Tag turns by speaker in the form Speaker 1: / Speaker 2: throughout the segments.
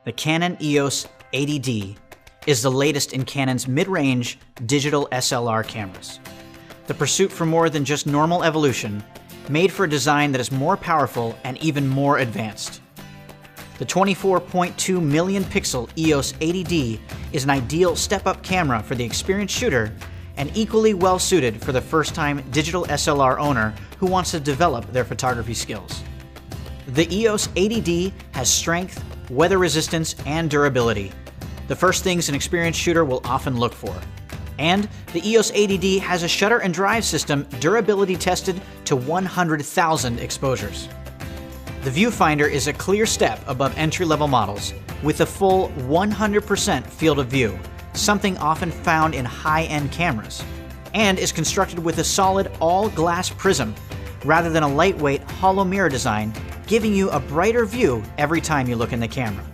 Speaker 1: The Canon EOS 80D is the latest in Canon's mid-range digital SLR cameras. The pursuit for more than just normal evolution, made for a design that is more powerful and even more advanced. The 24.2 million pixel EOS 80D is an ideal step-up camera for the experienced shooter and equally well-suited for the first-time digital SLR owner who wants to develop their photography skills. The EOS 80D has strength, weather resistance, and durability, the first things an experienced shooter will often look for. And the EOS 80D has a shutter and drive system durability tested to 100,000 exposures. The viewfinder is a clear step above entry-level models, with a full 100% field of view, something often found in high-end cameras, and is constructed with a solid all-glass prism, rather than a lightweight hollow mirror design, giving you a brighter view every time you look in the camera.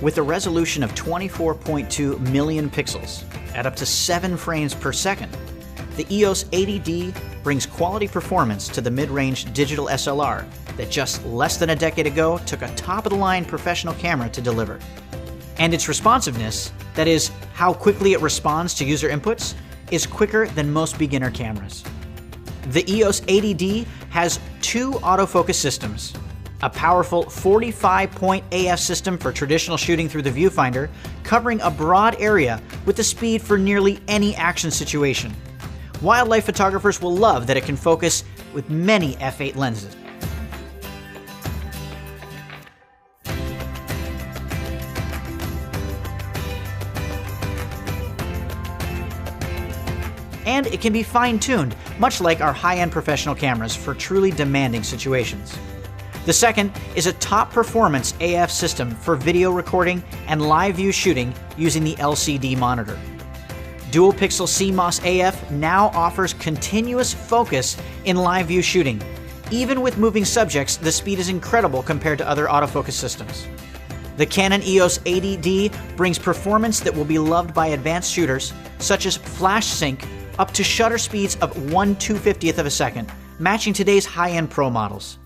Speaker 1: With a resolution of 24.2 million pixels at up to 7 frames per second, the EOS 80D brings quality performance to the mid-range digital SLR that just less than a decade ago took a top-of-the-line professional camera to deliver. And its responsiveness, that is, how quickly it responds to user inputs, is quicker than most beginner cameras. The EOS 80D has 2 autofocus systems, a powerful 45-point AF system for traditional shooting through the viewfinder, covering a broad area with the speed for nearly any action situation. Wildlife photographers will love that it can focus with many f8 lenses. And it can be fine-tuned, much like our high-end professional cameras for truly demanding situations. The second is a top-performance AF system for video recording and live view shooting using the LCD monitor. Dual-pixel CMOS AF now offers continuous focus in live view shooting. Even with moving subjects, the speed is incredible compared to other autofocus systems. The Canon EOS 80D brings performance that will be loved by advanced shooters, such as flash sync up to shutter speeds of 1/250th of a second, matching today's high-end pro models.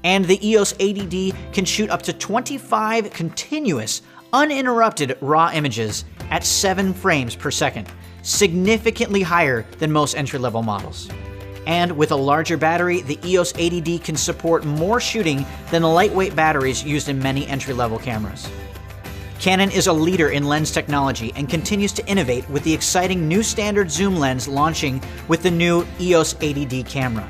Speaker 1: And the EOS 80D can shoot up to 25 continuous, uninterrupted RAW images at 7 frames per second, significantly higher than most entry-level models. And with a larger battery, the EOS 80D can support more shooting than the lightweight batteries used in many entry-level cameras. Canon is a leader in lens technology and continues to innovate with the exciting new standard zoom lens launching with the new EOS 80D camera.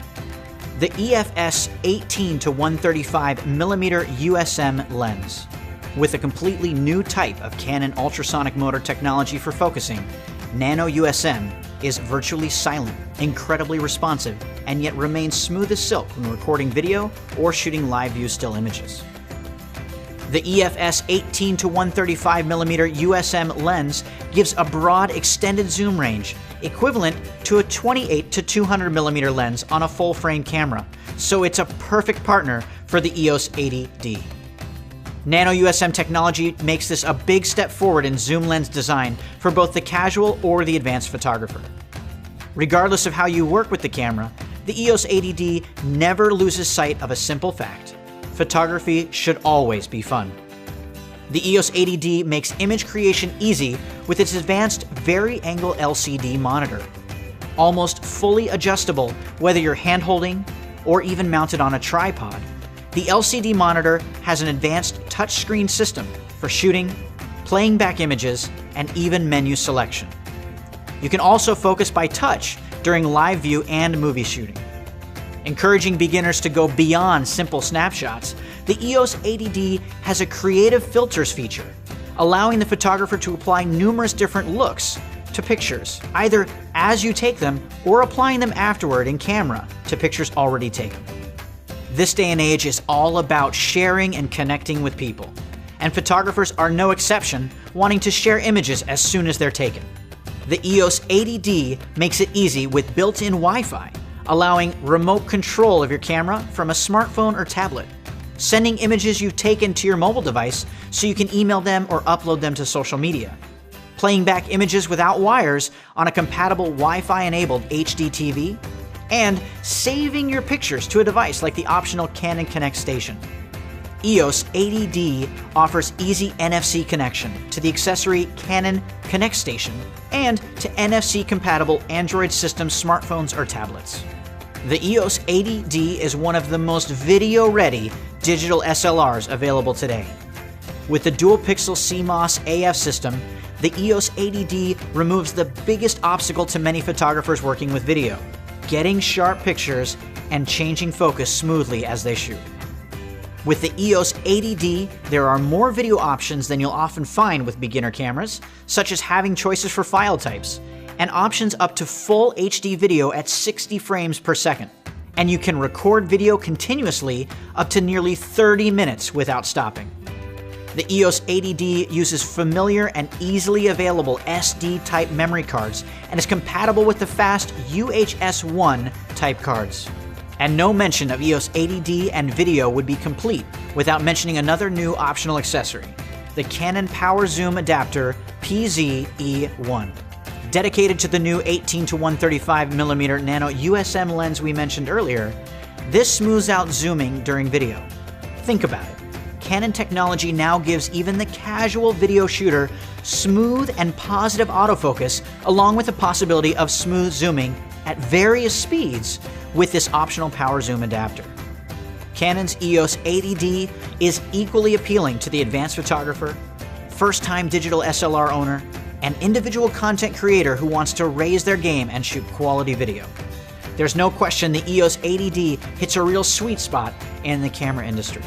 Speaker 1: The EFS 18-135mm USM lens. With a completely new type of Canon ultrasonic motor technology for focusing, Nano USM is virtually silent, incredibly responsive, and yet remains smooth as silk when recording video or shooting live view still images. The EFS 18-135mm USM lens gives a broad extended zoom range, equivalent to a 28-200mm lens on a full-frame camera, so it's a perfect partner for the EOS 80D. Nano USM technology makes this a big step forward in zoom lens design for both the casual or the advanced photographer. Regardless of how you work with the camera, the EOS 80D never loses sight of a simple fact: photography should always be fun. The EOS 80D makes image creation easy with its advanced vari-angle LCD monitor. Almost fully adjustable whether you're hand-holding or even mounted on a tripod, the LCD monitor has an advanced touchscreen system for shooting, playing back images, and even menu selection. You can also focus by touch during live view and movie shooting. Encouraging beginners to go beyond simple snapshots, the EOS 80D has a creative filters feature, allowing the photographer to apply numerous different looks to pictures, either as you take them or applying them afterward in camera to pictures already taken. This day and age is all about sharing and connecting with people, and photographers are no exception, wanting to share images as soon as they're taken. The EOS 80D makes it easy with built-in Wi-Fi, allowing remote control of your camera from a smartphone or tablet, sending images you've taken to your mobile device so you can email them or upload them to social media, playing back images without wires on a compatible Wi-Fi enabled HD TV, and saving your pictures to a device like the optional Canon Connect station. EOS 80D offers easy NFC connection to the accessory Canon Connect Station and to NFC-compatible Android system smartphones or tablets. The EOS 80D is one of the most video-ready digital SLRs available today. With the dual-pixel CMOS AF system, the EOS 80D removes the biggest obstacle to many photographers working with video: getting sharp pictures and changing focus smoothly as they shoot. With the EOS 80D, there are more video options than you'll often find with beginner cameras, such as having choices for file types, and options up to full HD video at 60 frames per second. And you can record video continuously up to nearly 30 minutes without stopping. The EOS 80D uses familiar and easily available SD-type memory cards and is compatible with the fast UHS-1 type cards. And no mention of EOS 80D and video would be complete without mentioning another new optional accessory, the Canon Power Zoom Adapter PZ-E1. Dedicated to the new 18-135mm nano USM lens we mentioned earlier, this smooths out zooming during video. Think about it. Canon technology now gives even the casual video shooter smooth and positive autofocus, along with the possibility of smooth zooming at various speeds with this optional power zoom adapter. Canon's EOS 80D is equally appealing to the advanced photographer, first-time digital SLR owner, and individual content creator who wants to raise their game and shoot quality video. There's no question the EOS 80D hits a real sweet spot in the camera industry.